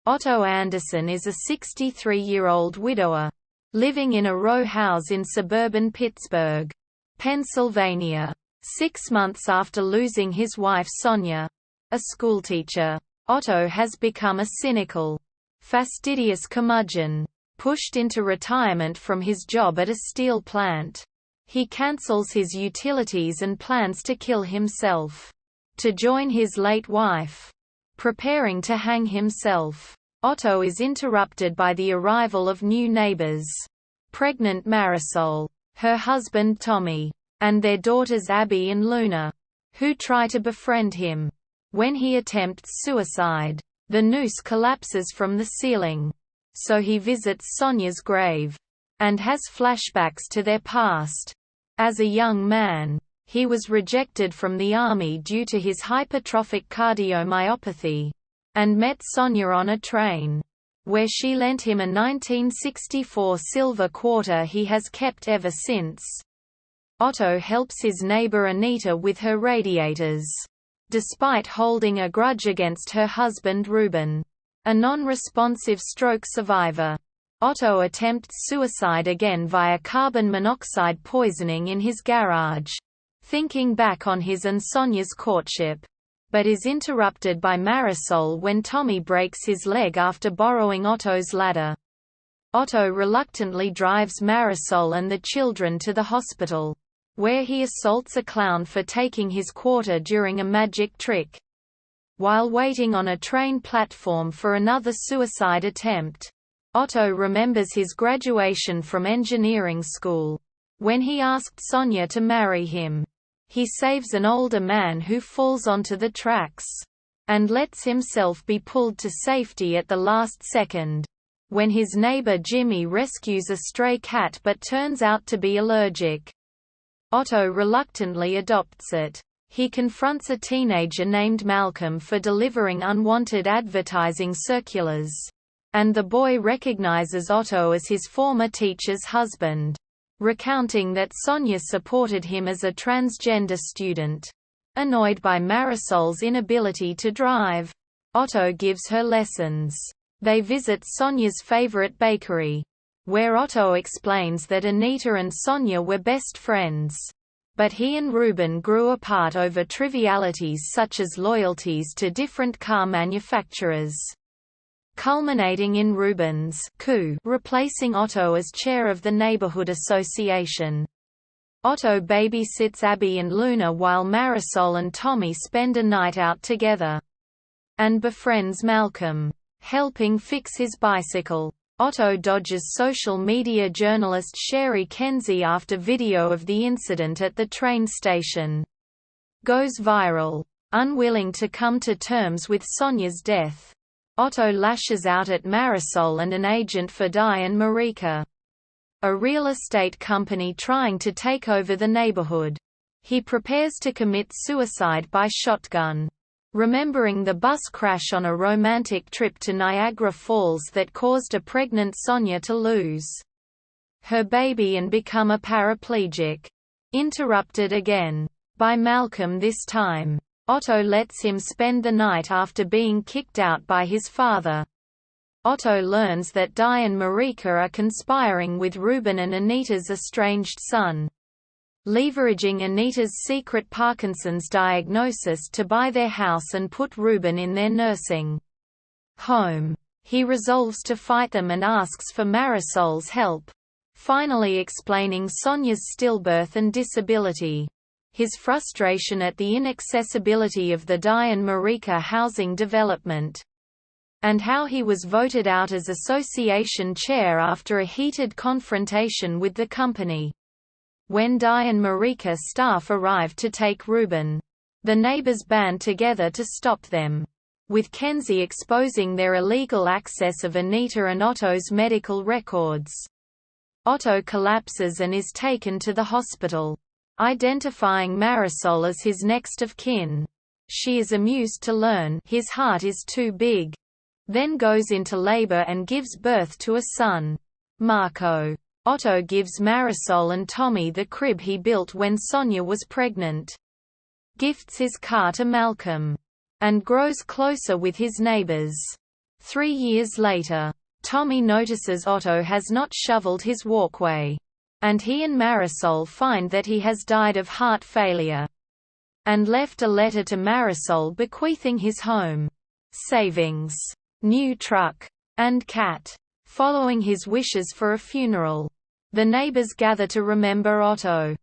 Otto Anderson is a 63-year-old widower, living in a row house in suburban Pittsburgh, Pennsylvania. 6 months after losing his wife Sonia, a schoolteacher, Otto has become a cynical, fastidious curmudgeon, pushed into retirement from his job at a steel plant. He cancels his utilities and plans to kill himself to join his late wife, preparing to hang himself. Otto is interrupted by the arrival of new neighbors: pregnant Marisol, her husband Tommy, and their daughters Abby and Luna, who try to befriend him. When he attempts suicide, the noose collapses from the ceiling, so he visits Sonia's grave, and has flashbacks to their past. As a young man, he was rejected from the army due to his hypertrophic cardiomyopathy, and met Sonia on a train, where she lent him a 1964 silver quarter he has kept ever since. Otto helps his neighbor Anita with her radiators, despite holding a grudge against her husband Ruben, a non-responsive stroke survivor. Otto attempts suicide again via carbon monoxide poisoning in his garage, thinking back on his and Sonia's courtship, but is interrupted by Marisol when Tommy breaks his leg after borrowing Otto's ladder. Otto reluctantly drives Marisol and the children to the hospital, where he assaults a clown for taking his quarter during a magic trick. While waiting on a train platform for another suicide attempt, Otto remembers his graduation from engineering school. When he asked Sonia to marry him, he saves an older man who falls onto the tracks, and lets himself be pulled to safety at the last second, when his neighbor Jimmy rescues a stray cat but turns out to be allergic. Otto reluctantly adopts it. He confronts a teenager named Malcolm for delivering unwanted advertising circulars, and the boy recognizes Otto as his former teacher's husband, recounting that Sonia supported him as a transgender student. Annoyed by Marisol's inability to drive, Otto gives her lessons. They visit Sonia's favorite bakery, where Otto explains that Anita and Sonia were best friends, but he and Ruben grew apart over trivialities such as loyalties to different car manufacturers, culminating in Ruben's coup replacing Otto as chair of the neighborhood association. Otto babysits Abby and Luna while Marisol and Tommy spend a night out together, and befriends Malcolm, helping fix his bicycle. Otto dodges social media journalist Sherry Kenzie after video of the incident at the train station goes viral. Unwilling to come to terms with Sonia's death, Otto lashes out at Marisol and an agent for Diane Marika, a real estate company trying to take over the neighborhood. He prepares to commit suicide by shotgun, remembering the bus crash on a romantic trip to Niagara Falls that caused a pregnant Sonia to lose her baby and become a paraplegic. Interrupted again by Malcolm this time, Otto lets him spend the night after being kicked out by his father. Otto learns that Di and Marika are conspiring with Ruben and Anita's estranged son, leveraging Anita's secret Parkinson's diagnosis to buy their house and put Ruben in their nursing home. He resolves to fight them and asks for Marisol's help, finally explaining Sonia's stillbirth and disability, his frustration at the inaccessibility of the Di and Marika housing development, and how he was voted out as association chair after a heated confrontation with the company. When Di and Marika staff arrive to take Ruben, the neighbors band together to stop them, with Kenzie exposing their illegal access of Anita and Otto's medical records. Otto collapses and is taken to the hospital, identifying Marisol as his next of kin. She is amused to learn his heart is too big, then goes into labor and gives birth to a son, Marco. Otto gives Marisol and Tommy the crib he built when Sonia was pregnant, gifts his car to Malcolm, and grows closer with his neighbors. 3 years later, Tommy notices Otto has not shoveled his walkway. And he and Marisol find that he has died of heart failure. And left a letter to Marisol bequeathing his home, savings, new truck, and cat, following his wishes for a funeral. The neighbors gather to remember Otto.